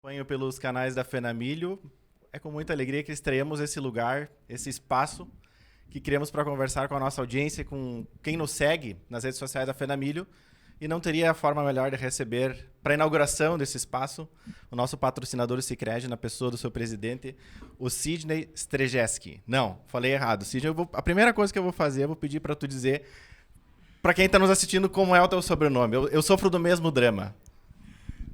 Acompanho pelos canais da Fenamilho. É com muita alegria que estreamos esse lugar, esse espaço que criamos para conversar com a nossa audiência, com quem nos segue nas redes sociais da Fenamilho. E não teria forma melhor de receber, para a inauguração desse espaço, o nosso patrocinador o Sicredi, na pessoa do seu presidente, o Sidney Strejeski. Não, falei errado. Sidney, a primeira coisa que eu vou fazer, eu vou pedir para tu dizer, para quem está nos assistindo, como é o teu sobrenome. Eu sofro do mesmo drama.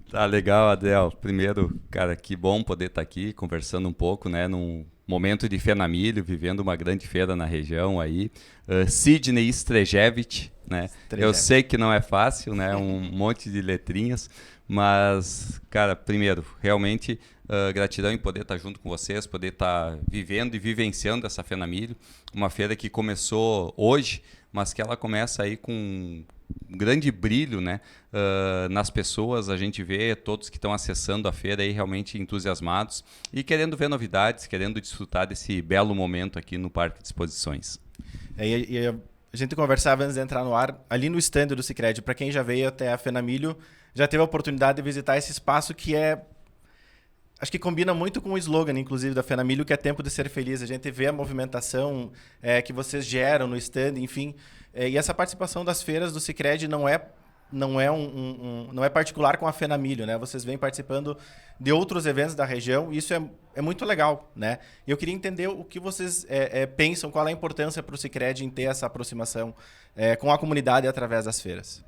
Tá legal, Adel. Primeiro, cara, que bom poder estar aqui conversando um pouco, né, num momento de Fenamilho, vivendo uma grande feira na região aí. Sidney Strejevic, né? Eu sei que não é fácil, né, um monte de letrinhas, mas, cara, primeiro, realmente gratidão em poder estar junto com vocês, poder estar vivendo e vivenciando essa Fenamilho, uma feira que começou hoje, mas que ela começa aí com um grande brilho, né, nas pessoas. A gente vê todos que estão acessando a feira aí realmente entusiasmados e querendo ver novidades, querendo desfrutar desse belo momento aqui no Parque de Exposições. A gente conversava antes de entrar no ar, ali no stand do Sicredi. Para quem já veio até a Fenamilho, já teve a oportunidade de visitar esse espaço que acho que combina muito com o slogan, inclusive, da Fenamilho, que é tempo de ser feliz. A gente vê a movimentação que vocês geram no stand, enfim. E essa participação das feiras do Sicredi não é particular com a Fenamilho, né? Vocês vêm participando de outros eventos da região e isso é muito legal, né? E eu queria entender o que vocês pensam, qual é a importância para o Sicredi em ter essa aproximação com a comunidade através das feiras.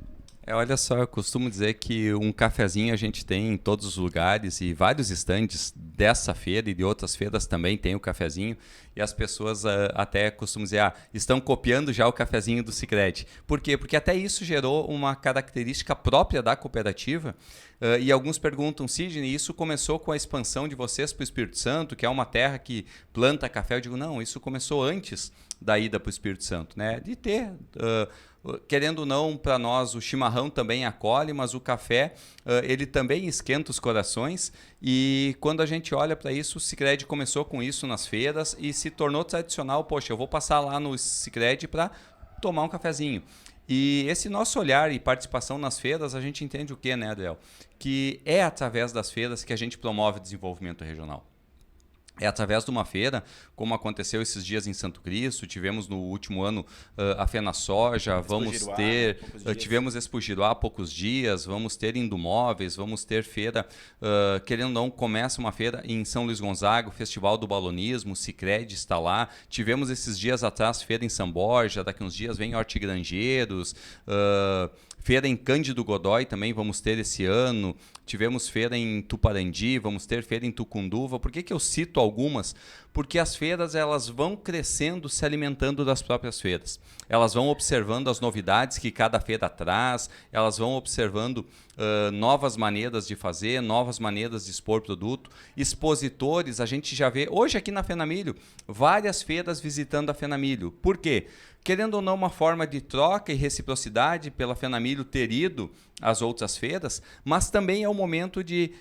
Olha só, eu costumo dizer que um cafezinho a gente tem em todos os lugares e vários estandes dessa feira e de outras feiras também tem o cafezinho e as pessoas até costumam dizer, estão copiando já o cafezinho do Sicredi. Por quê? Porque até isso gerou uma característica própria da cooperativa e alguns perguntam, Sidney, isso começou com a expansão de vocês para o Espírito Santo, que é uma terra que planta café? Eu digo, não, isso começou antes da ida para o Espírito Santo, né? De ter... querendo ou não, para nós o chimarrão também acolhe, mas o café ele também esquenta os corações e quando a gente olha para isso, o Sicredi começou com isso nas feiras e se tornou tradicional. Poxa, eu vou passar lá no Sicredi para tomar um cafezinho. E esse nosso olhar e participação nas feiras, a gente entende o quê, né, Adel? Que é através das feiras que a gente promove o desenvolvimento regional. É através de uma feira, como aconteceu esses dias em Santo Cristo, tivemos no último ano a Fena Soja, tivemos Expo Giruá há poucos dias, vamos ter Indomóveis, vamos ter feira, querendo ou não, começa uma feira em São Luís Gonzaga, o Festival do Balonismo, o Sicredi está lá, tivemos esses dias atrás feira em São Borja, daqui uns dias vem Hortigranjeiros, feira em Cândido Godói também vamos ter esse ano. Tivemos feira em Tuparandi, vamos ter feira em Tucunduva. Por que eu cito algumas? Porque as feiras elas vão crescendo, se alimentando das próprias feiras. Elas vão observando as novidades que cada feira traz, elas vão observando novas maneiras de fazer, novas maneiras de expor produto. Expositores, a gente já vê, hoje aqui na Fenamilho, várias feiras visitando a Fenamilho. Por quê? Querendo ou não, uma forma de troca e reciprocidade pela Fenamilho ter ido às outras feiras, mas também é o momento de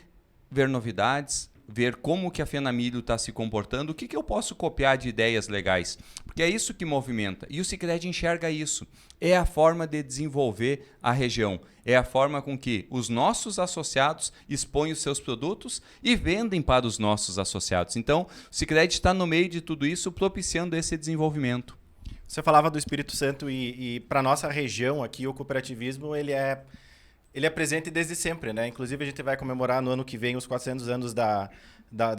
ver novidades, ver como que a Fenamilho está se comportando, o que eu posso copiar de ideias legais, porque é isso que movimenta. E o Sicredi enxerga isso. É a forma de desenvolver a região, é a forma com que os nossos associados expõem os seus produtos e vendem para os nossos associados. Então, o Sicredi está no meio de tudo isso, propiciando esse desenvolvimento. Você falava do Espírito Santo e para nossa região aqui, o cooperativismo ele é presente desde sempre, né? Inclusive, a gente vai comemorar no ano que vem os 400 anos da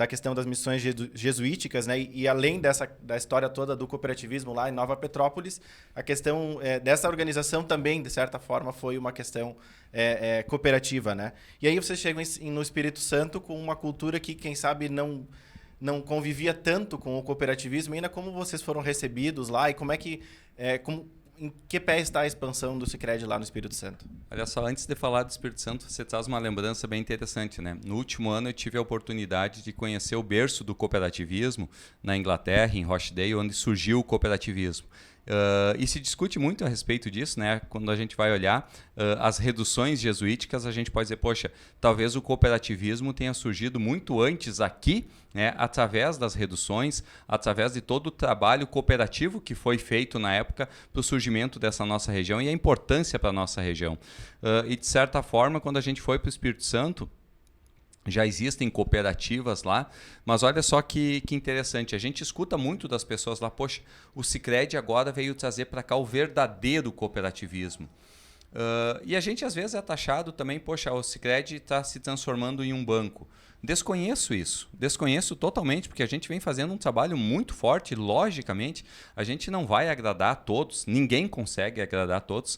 questão das missões jesuíticas, né? E além da história toda do cooperativismo lá em Nova Petrópolis, a questão dessa organização também, de certa forma, foi uma questão cooperativa, né? E aí vocês chegam no Espírito Santo com uma cultura que, quem sabe, não convivia tanto com o cooperativismo. Ainda como vocês foram recebidos lá e como é que... em que pé está a expansão do Sicredi lá no Espírito Santo? Olha só, antes de falar do Espírito Santo, você traz uma lembrança bem interessante, né? No último ano eu tive a oportunidade de conhecer o berço do cooperativismo na Inglaterra, em Rochdale, onde surgiu o cooperativismo. E se discute muito a respeito disso, né? Quando a gente vai olhar as reduções jesuíticas, a gente pode dizer, poxa, talvez o cooperativismo tenha surgido muito antes aqui, né? Através das reduções, através de todo o trabalho cooperativo que foi feito na época para o surgimento dessa nossa região e a importância para a nossa região. E de certa forma, quando a gente foi para o Espírito Santo, Já existem cooperativas lá, mas olha só que interessante. A gente escuta muito das pessoas lá, poxa, o Sicredi agora veio trazer para cá o verdadeiro cooperativismo. E a gente às vezes é taxado também, poxa, o Sicredi está se transformando em um banco. Desconheço isso, desconheço totalmente, porque a gente vem fazendo um trabalho muito forte, logicamente, a gente não vai agradar a todos, ninguém consegue agradar a todos.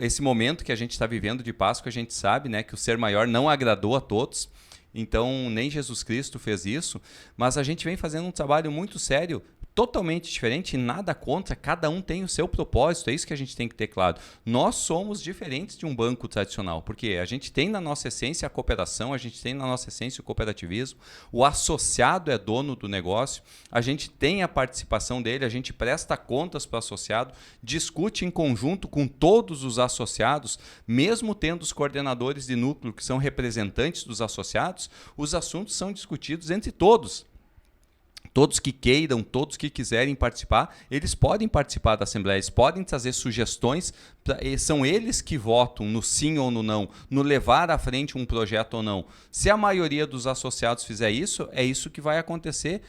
Esse momento que a gente está vivendo de Páscoa, a gente sabe, né, que o ser maior não agradou a todos, então nem Jesus Cristo fez isso, mas a gente vem fazendo um trabalho muito sério, totalmente diferente, nada contra, cada um tem o seu propósito, é isso que a gente tem que ter claro. Nós somos diferentes de um banco tradicional, porque a gente tem na nossa essência a cooperação, a gente tem na nossa essência o cooperativismo, o associado é dono do negócio, a gente tem a participação dele, a gente presta contas para o associado, discute em conjunto com todos os associados, mesmo tendo os coordenadores de núcleo que são representantes dos associados, os assuntos são discutidos entre todos. Todos que queiram, todos que quiserem participar, eles podem participar da Assembleia, eles podem trazer sugestões, são eles que votam no sim ou no não, no levar à frente um projeto ou não. Se a maioria dos associados fizer isso, é isso que vai acontecer,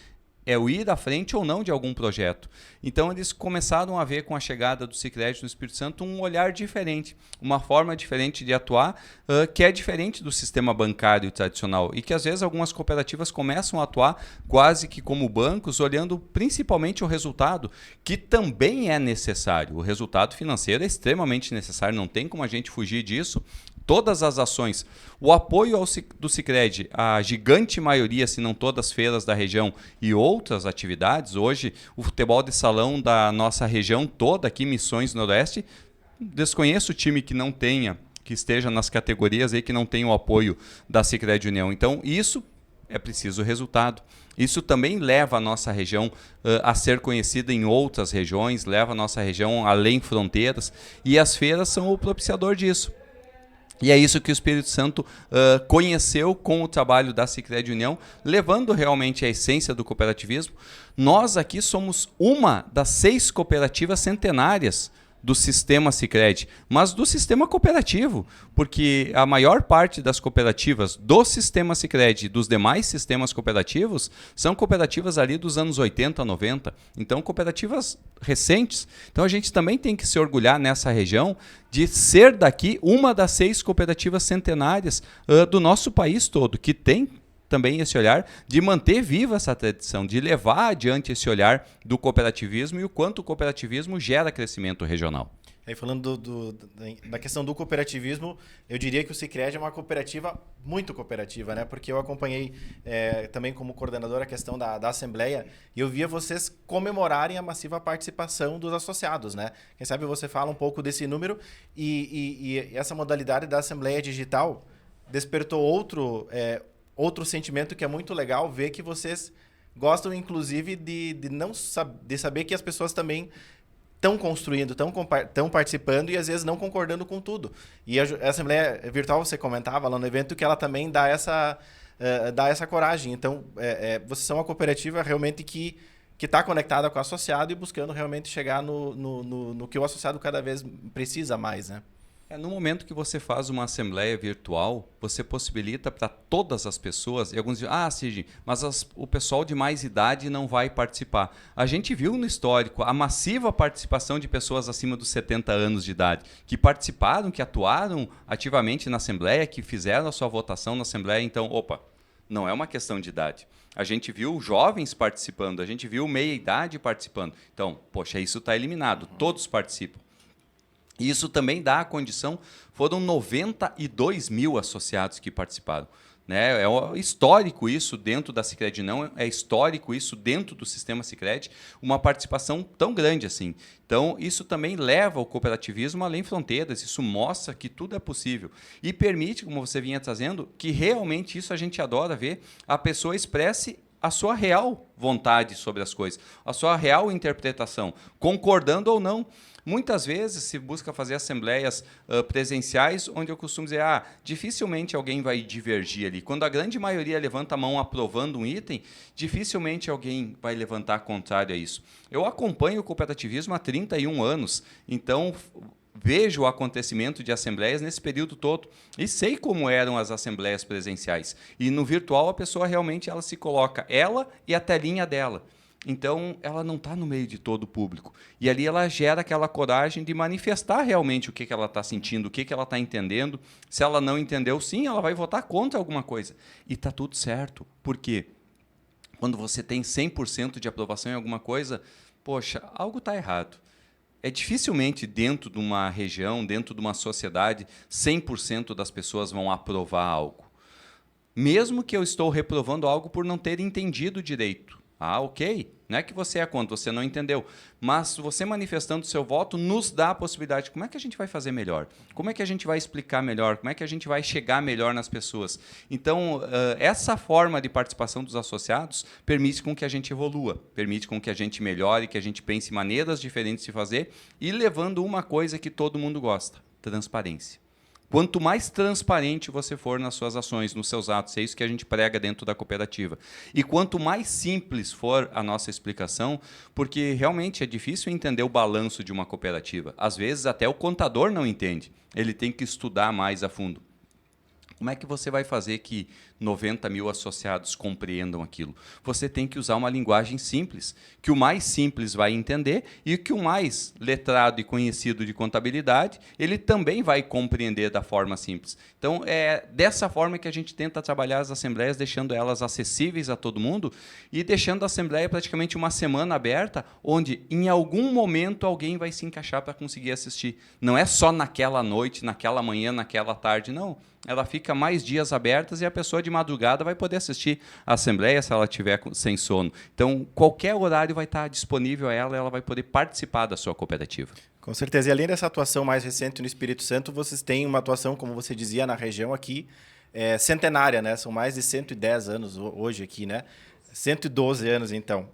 é o ir à frente ou não de algum projeto. Então, eles começaram a ver com a chegada do Sicredi no Espírito Santo um olhar diferente, uma forma diferente de atuar, que é diferente do sistema bancário tradicional e que, às vezes, algumas cooperativas começam a atuar quase que como bancos, olhando principalmente o resultado, que também é necessário. O resultado financeiro é extremamente necessário, não tem como a gente fugir disso. Todas as ações, o apoio do Sicredi, a gigante maioria, se não todas as feiras da região e outras atividades, hoje o futebol de salão da nossa região toda, aqui Missões Noroeste, desconheço o time que não tenha, que esteja nas categorias aí, que não tenha o apoio da Sicredi União. Então isso é preciso resultado. Isso também leva a nossa região a ser conhecida em outras regiões, leva a nossa região além fronteiras e as feiras são o propiciador disso. E é isso que o Espírito Santo conheceu com o trabalho da Sicredi União, levando realmente a essência do cooperativismo. Nós aqui somos uma das 6 cooperativas centenárias do sistema Sicredi, mas do sistema cooperativo, porque a maior parte das cooperativas do sistema Sicredi e dos demais sistemas cooperativos são cooperativas ali dos anos 80, 90, então cooperativas recentes. Então a gente também tem que se orgulhar nessa região de ser daqui uma das 6 cooperativas centenárias do nosso país todo, que tem também esse olhar de manter viva essa tradição, de levar adiante esse olhar do cooperativismo e o quanto o cooperativismo gera crescimento regional. Aí falando da questão do cooperativismo, eu diria que o Sicredi é uma cooperativa muito cooperativa, né? Porque eu acompanhei também como coordenador a questão da Assembleia e eu via vocês comemorarem a massiva participação dos associados, né? Quem sabe você fala um pouco desse número e essa modalidade da Assembleia Digital despertou outro sentimento que é muito legal, ver que vocês gostam, inclusive, de saber que as pessoas também estão construindo, estão participando e, às vezes, não concordando com tudo. E a Assembleia Virtual, você comentava lá no evento, que ela também dá essa coragem. Então, vocês são uma cooperativa realmente que está conectada com o associado e buscando realmente chegar no que o associado cada vez precisa mais, né? No momento que você faz uma assembleia virtual, você possibilita para todas as pessoas, e alguns dizem, Cid, mas o pessoal de mais idade não vai participar. A gente viu no histórico a massiva participação de pessoas acima dos 70 anos de idade, que participaram, que atuaram ativamente na assembleia, que fizeram a sua votação na assembleia. Então, não é uma questão de idade. A gente viu jovens participando, a gente viu meia-idade participando. Então, isso está eliminado, todos participam. E isso também dá a condição, foram 92 mil associados que participaram. Né? É histórico isso dentro da Sicredi, não é histórico isso dentro do sistema Sicredi, uma participação tão grande assim. Então, isso também leva o cooperativismo além fronteiras, isso mostra que tudo é possível. E permite, como você vinha trazendo, que realmente isso a gente adora ver, a pessoa expresse a sua real vontade sobre as coisas, a sua real interpretação, concordando ou não. Muitas vezes se busca fazer assembleias presenciais, onde eu costumo dizer, dificilmente alguém vai divergir ali. Quando a grande maioria levanta a mão aprovando um item, dificilmente alguém vai levantar contrário a isso. Eu acompanho o cooperativismo há 31 anos, então vejo o acontecimento de assembleias nesse período todo e sei como eram as assembleias presenciais. E no virtual a pessoa realmente ela se coloca, ela e a telinha dela. Então, ela não está no meio de todo o público. E ali ela gera aquela coragem de manifestar realmente o que ela está sentindo, o que ela está entendendo. Se ela não entendeu, sim, ela vai votar contra alguma coisa. E está tudo certo. Por quê? Quando você tem 100% de aprovação em alguma coisa, poxa, algo está errado. É dificilmente dentro de uma região, dentro de uma sociedade, 100% das pessoas vão aprovar algo. Mesmo que eu estou reprovando algo por não ter entendido direito. Ah, ok. Não é que você é contra, você não entendeu. Mas você manifestando o seu voto nos dá a possibilidade. Como é que a gente vai fazer melhor? Como é que a gente vai explicar melhor? Como é que a gente vai chegar melhor nas pessoas? Então, essa forma de participação dos associados permite com que a gente evolua, permite com que a gente melhore, que a gente pense maneiras diferentes de fazer e levando uma coisa que todo mundo gosta, transparência. Quanto mais transparente você for nas suas ações, nos seus atos, é isso que a gente prega dentro da cooperativa. E quanto mais simples for a nossa explicação, porque realmente é difícil entender o balanço de uma cooperativa. Às vezes até o contador não entende, ele tem que estudar mais a fundo. Como é que você vai fazer que 90 mil associados compreendam aquilo? Você tem que usar uma linguagem simples, que o mais simples vai entender e que o mais letrado e conhecido de contabilidade, ele também vai compreender da forma simples. Então, é dessa forma que a gente tenta trabalhar as assembleias, deixando elas acessíveis a todo mundo e deixando a assembleia praticamente uma semana aberta, onde em algum momento alguém vai se encaixar para conseguir assistir. Não é só naquela noite, naquela manhã, naquela tarde, não. Ela fica mais dias abertas e a pessoa de madrugada vai poder assistir a assembleia se ela estiver sem sono. Então, qualquer horário vai estar disponível a ela e ela vai poder participar da sua cooperativa. Com certeza. E além dessa atuação mais recente no Espírito Santo, vocês têm uma atuação, como você dizia, na região aqui, centenária, né? São mais de 110 anos hoje aqui, né? 112 anos, então.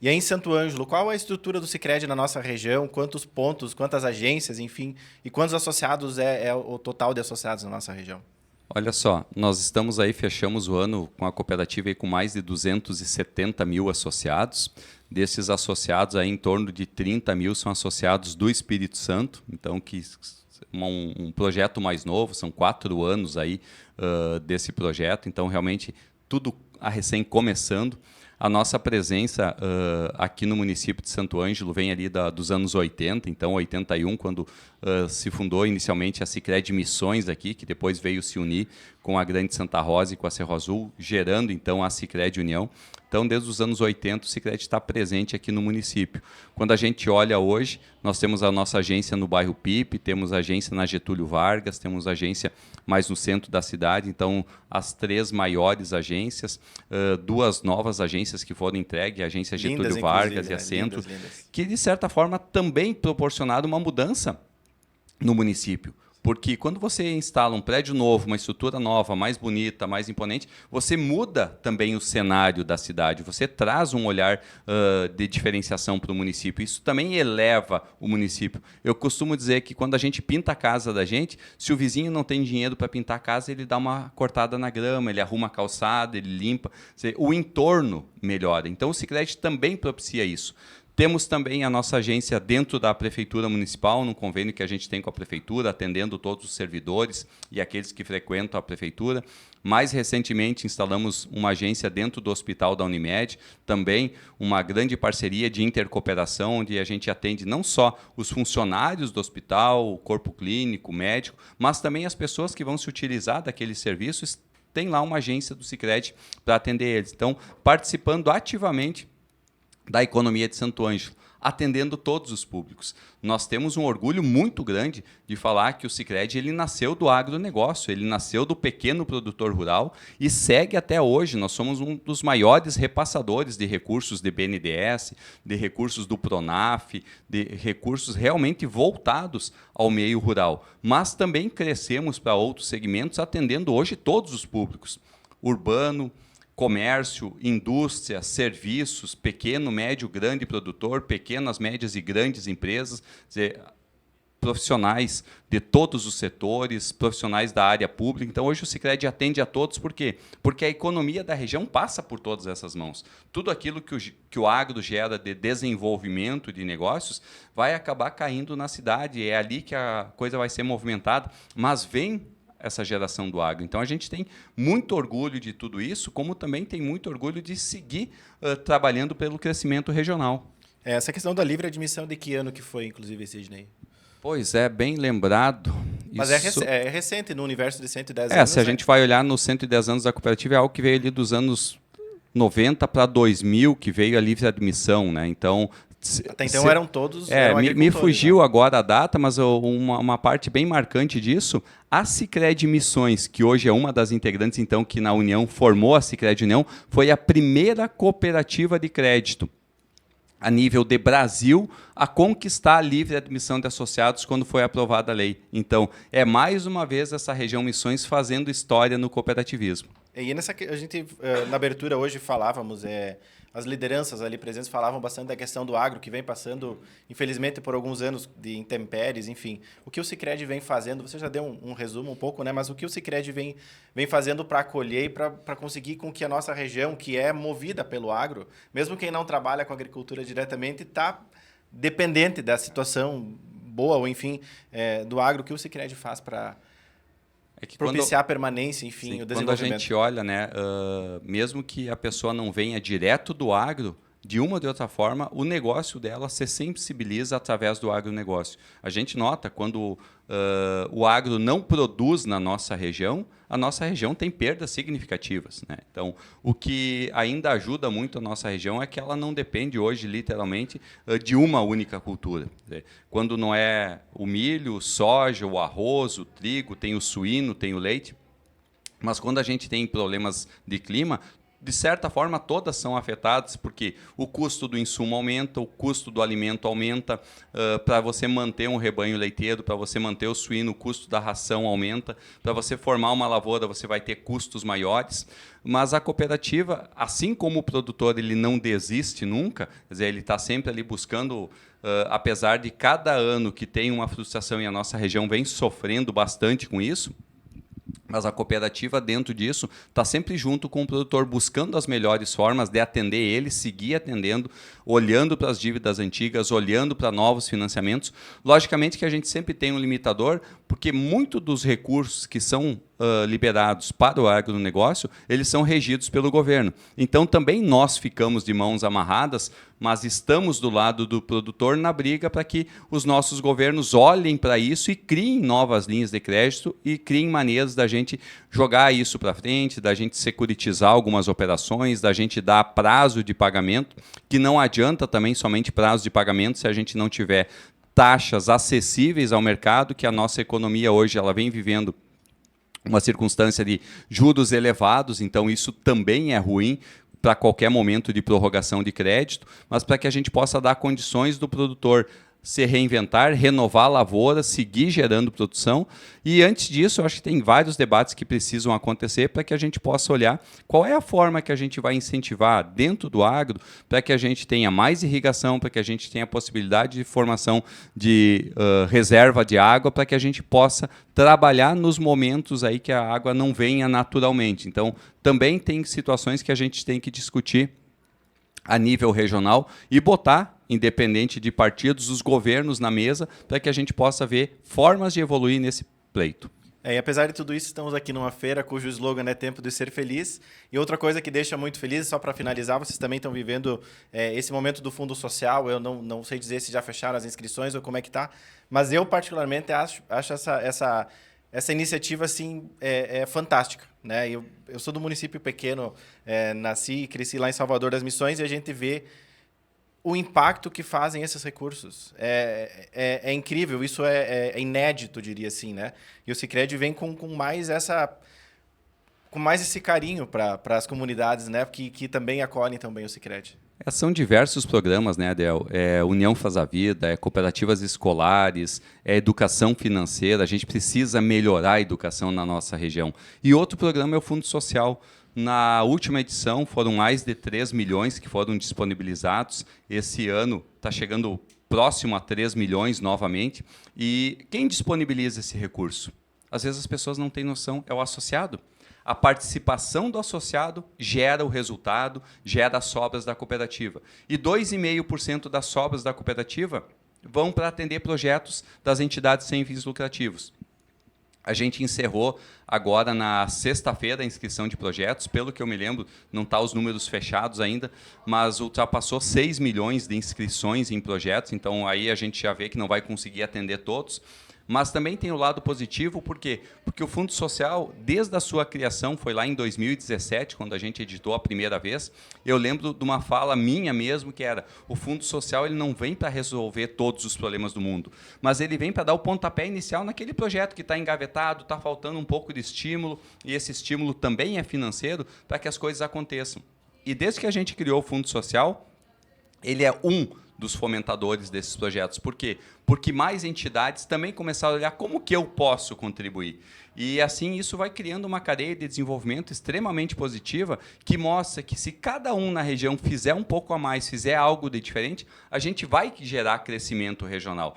E aí, em Santo Ângelo, qual a estrutura do Sicredi na nossa região? Quantos pontos, quantas agências, enfim, e quantos associados é o total de associados na nossa região? Olha só, nós estamos aí, fechamos o ano com a cooperativa aí com mais de 270 mil associados. Desses associados, aí, em torno de 30 mil são associados do Espírito Santo, então que um projeto mais novo, são 4 anos aí, desse projeto, então realmente tudo a recém começando. A nossa presença aqui no município de Santo Ângelo vem ali dos anos 80, então 81, quando se fundou inicialmente a Sicredi Missões aqui, que depois veio se unir com a Grande Santa Rosa e com a Cerro Azul, gerando então a Sicredi União. Então, desde os anos 80, o Sicredi está presente aqui no município. Quando a gente olha hoje, nós temos a nossa agência no bairro Pipe, temos agência na Getúlio Vargas, temos agência mais no centro da cidade. Então, as 3 maiores agências, 2 novas agências que foram entregues, a agência Getúlio Vargas e a Centro, que, de certa forma, também proporcionaram uma mudança no município. Porque quando você instala um prédio novo, uma estrutura nova, mais bonita, mais imponente, você muda também o cenário da cidade, você traz um olhar de diferenciação para o município. Isso também eleva o município. Eu costumo dizer que quando a gente pinta a casa da gente, se o vizinho não tem dinheiro para pintar a casa, ele dá uma cortada na grama, ele arruma a calçada, ele limpa. O entorno melhora. Então, o Sicredi também propicia isso. Temos também a nossa agência dentro da Prefeitura Municipal, num convênio que a gente tem com a Prefeitura, atendendo todos os servidores e aqueles que frequentam a Prefeitura. Mais recentemente, instalamos uma agência dentro do Hospital da Unimed, também uma grande parceria de intercooperação, onde a gente atende não só os funcionários do hospital, o corpo clínico, o médico, mas também as pessoas que vão se utilizar daqueles serviços. Tem lá uma agência do Sicredi para atender eles. Então, participando ativamente da economia de Santo Ângelo, atendendo todos os públicos. Nós temos um orgulho muito grande de falar que o Sicredi ele nasceu do agronegócio, ele nasceu do pequeno produtor rural e segue até hoje. Nós somos um dos maiores repassadores de recursos de BNDES, de recursos do Pronaf, de recursos realmente voltados ao meio rural. Mas também crescemos para outros segmentos, atendendo hoje todos os públicos. Urbano, comércio, indústria, serviços, pequeno, médio, grande produtor, pequenas, médias e grandes empresas. Quer dizer, profissionais de todos os setores, profissionais da área pública. Então, hoje o Sicredi atende a todos. Por quê? Porque a economia da região passa por todas essas mãos. Tudo aquilo que o agro gera de desenvolvimento de negócios vai acabar caindo na cidade. É ali que a coisa vai ser movimentada. Mas vem essa geração do agro. Então, a gente tem muito orgulho de tudo isso, como também tem muito orgulho de seguir trabalhando pelo crescimento regional. Essa questão da livre admissão, de que ano que foi, inclusive, Sidney? Pois é, bem lembrado. Mas isso... é recente, no universo de 110 anos. Se a gente vai olhar nos 110 anos da cooperativa, é algo que veio ali dos anos 90 para 2000, que veio a livre admissão, né? Então, até então eram todos. Me fugiu, né, agora a data, mas uma parte bem marcante disso, a Sicredi Missões, que hoje é uma das integrantes, então, que na União formou a Sicredi União, foi a primeira cooperativa de crédito a nível de Brasil a conquistar a livre admissão de associados quando foi aprovada a lei. Então, é mais uma vez essa região Missões fazendo história no cooperativismo. E a gente, na abertura hoje, falávamos, as lideranças ali presentes falavam bastante da questão do agro, que vem passando, infelizmente, por alguns anos de intempéries, enfim. O que o Sicredi vem fazendo, você já deu um resumo um pouco, né? Mas o que o Sicredi vem fazendo para acolher e para conseguir com que a nossa região, que é movida pelo agro, mesmo quem não trabalha com agricultura diretamente, está dependente da situação boa, ou enfim, do agro, que o Sicredi faz para propiciar a permanência, enfim, sim, o desenvolvimento. Quando a gente olha, né, mesmo que a pessoa não venha direto do agro, de uma ou de outra forma, o negócio dela se sensibiliza através do agronegócio. A gente nota quando o agro não produz na nossa região, a nossa região tem perdas significativas, né? Então, o que ainda ajuda muito a nossa região é que ela não depende hoje, literalmente, de uma única cultura. Quando não é o milho, o soja, o arroz, o trigo, tem o suíno, tem o leite, mas quando a gente tem problemas de clima, de certa forma, todas são afetadas, porque o custo do insumo aumenta, o custo do alimento aumenta, para você manter um rebanho leiteiro, para você manter o suíno, o custo da ração aumenta, para você formar uma lavoura, você vai ter custos maiores, mas a cooperativa, assim como o produtor ele não desiste nunca, quer dizer, ele está sempre ali buscando, apesar de cada ano que tem uma frustração e a nossa região vem sofrendo bastante com isso, mas a cooperativa, dentro disso, está sempre junto com o produtor, buscando as melhores formas de atender ele, seguir atendendo, olhando para as dívidas antigas, olhando para novos financiamentos. Logicamente que a gente sempre tem um limitador, porque muito dos recursos que são liberados para o agronegócio, eles são regidos pelo governo. Então, também nós ficamos de mãos amarradas, mas estamos do lado do produtor na briga para que os nossos governos olhem para isso e criem novas linhas de crédito e criem maneiras da gente jogar isso para frente, da gente securitizar algumas operações, da gente dar prazo de pagamento, que não adianta também somente prazo de pagamento se a gente não tiver taxas acessíveis ao mercado, que a nossa economia hoje ela vem vivendo uma circunstância de juros elevados, então isso também é ruim para qualquer momento de prorrogação de crédito, mas para que a gente possa dar condições do produtor se reinventar, renovar a lavoura, seguir gerando produção. E antes disso, eu acho que tem vários debates que precisam acontecer para que a gente possa olhar qual é a forma que a gente vai incentivar dentro do agro para que a gente tenha mais irrigação, para que a gente tenha a possibilidade de formação de reserva de água, para que a gente possa trabalhar nos momentos aí que a água não venha naturalmente. Então, também tem situações que a gente tem que discutir a nível regional e botar, independente de partidos, os governos na mesa para que a gente possa ver formas de evoluir nesse pleito. E apesar de tudo isso, estamos aqui numa feira cujo slogan é Tempo de Ser Feliz. E outra coisa que deixa muito feliz, só para finalizar, vocês também estão vivendo esse momento do Fundo Social. Eu não sei dizer se já fecharam as inscrições ou como é que está, mas eu particularmente acho essa iniciativa assim, fantástica, né? Eu sou do município pequeno, nasci e cresci lá em Salvador das Missões e a gente vê o impacto que fazem esses recursos. É incrível, isso é inédito, diria assim, né? E o Sicredi vem com mais esse carinho para as comunidades, né? Que também acolhem também o Sicredi. São diversos programas, né, Adel? União Faz a Vida, cooperativas escolares, educação financeira. A gente precisa melhorar a educação na nossa região. E outro programa é o Fundo Social. Na última edição foram mais de 3 milhões que foram disponibilizados. Esse ano está chegando próximo a 3 milhões novamente. E quem disponibiliza esse recurso? Às vezes as pessoas não têm noção, é o associado. A participação do associado gera o resultado, gera as sobras da cooperativa. E 2,5% das sobras da cooperativa vão para atender projetos das entidades sem fins lucrativos. A gente encerrou agora na sexta-feira a inscrição de projetos. Pelo que eu me lembro, não está os números fechados ainda, mas ultrapassou 6 milhões de inscrições em projetos. Então, aí a gente já vê que não vai conseguir atender todos. Mas também tem o lado positivo, por quê? Porque o Fundo Social, desde a sua criação, foi lá em 2017, quando a gente editou a primeira vez, eu lembro de uma fala minha mesmo, que era, o Fundo Social ele não vem para resolver todos os problemas do mundo, mas ele vem para dar o pontapé inicial naquele projeto que está engavetado, está faltando um pouco de estímulo, e esse estímulo também é financeiro, para que as coisas aconteçam. E desde que a gente criou o Fundo Social, ele é dos fomentadores desses projetos. Por quê? Porque mais entidades também começaram a olhar como que eu posso contribuir. E assim isso vai criando uma cadeia de desenvolvimento extremamente positiva que mostra que se cada um na região fizer um pouco a mais, fizer algo de diferente, a gente vai gerar crescimento regional.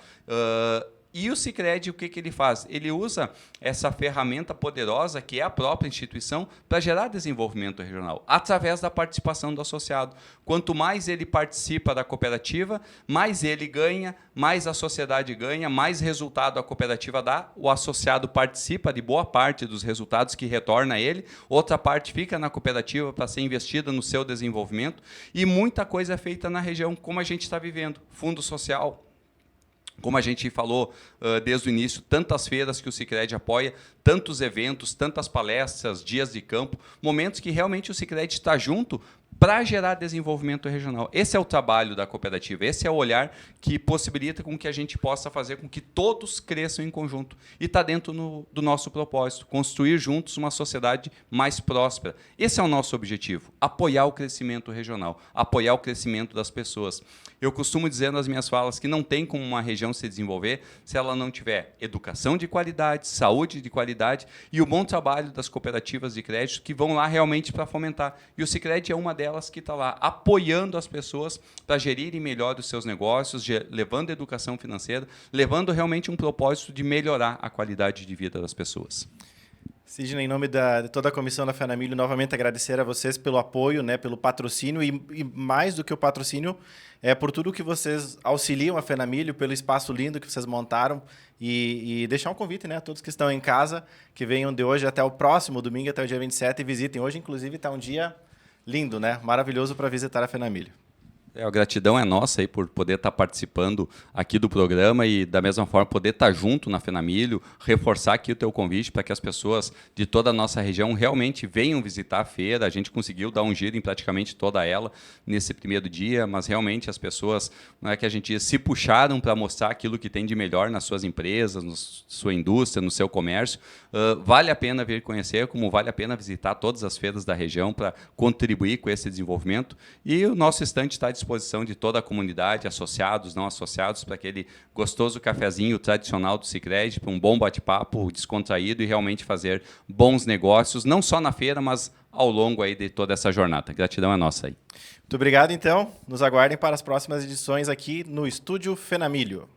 E o Sicredi, o que ele faz? Ele usa essa ferramenta poderosa, que é a própria instituição, para gerar desenvolvimento regional, através da participação do associado. Quanto mais ele participa da cooperativa, mais ele ganha, mais a sociedade ganha, mais resultado a cooperativa dá, o associado participa de boa parte dos resultados que retorna a ele, outra parte fica na cooperativa para ser investida no seu desenvolvimento, e muita coisa é feita na região, como a gente está vivendo. Fundo Social, como a gente falou desde o início, tantas feiras que o Sicredi apoia, tantos eventos, tantas palestras, dias de campo, momentos que realmente o Sicredi está junto para gerar desenvolvimento regional. Esse é o trabalho da cooperativa, esse é o olhar que possibilita com que a gente possa fazer com que todos cresçam em conjunto. E está dentro do nosso propósito, construir juntos uma sociedade mais próspera. Esse é o nosso objetivo, apoiar o crescimento regional, apoiar o crescimento das pessoas. Eu costumo dizer nas minhas falas que não tem como uma região se desenvolver se ela não tiver educação de qualidade, saúde de qualidade e o bom trabalho das cooperativas de crédito que vão lá realmente para fomentar. E o Sicredi é uma delas que está lá apoiando as pessoas para gerirem melhor os seus negócios, levando educação financeira, levando realmente um propósito de melhorar a qualidade de vida das pessoas. Sidney, em nome de toda a comissão da FENAMILHO, novamente agradecer a vocês pelo apoio, né, pelo patrocínio e mais do que o patrocínio, por tudo que vocês auxiliam a FENAMILHO, pelo espaço lindo que vocês montaram e deixar um convite, né, a todos que estão em casa, que venham de hoje até o próximo domingo, até o dia 27 e visitem. Hoje, inclusive, está um dia lindo, né, maravilhoso para visitar a FENAMILHO. A gratidão é nossa aí por poder estar participando aqui do programa e, da mesma forma, poder estar junto na FENAMILHO, reforçar aqui o teu convite para que as pessoas de toda a nossa região realmente venham visitar a feira. A gente conseguiu dar um giro em praticamente toda ela nesse primeiro dia, mas realmente as pessoas, não é que a gente diz, se puxaram para mostrar aquilo que tem de melhor nas suas empresas, na sua indústria, no seu comércio. Vale a pena vir conhecer, como vale a pena visitar todas as feiras da região para contribuir com esse desenvolvimento. E o nosso estande está à disposição de toda a comunidade, associados, não associados, para aquele gostoso cafezinho tradicional do Sicredi, para um bom bate-papo descontraído e realmente fazer bons negócios, não só na feira, mas ao longo aí de toda essa jornada. A gratidão é nossa aí. Muito obrigado, então. Nos aguardem para as próximas edições aqui no Estúdio FENAMILHO.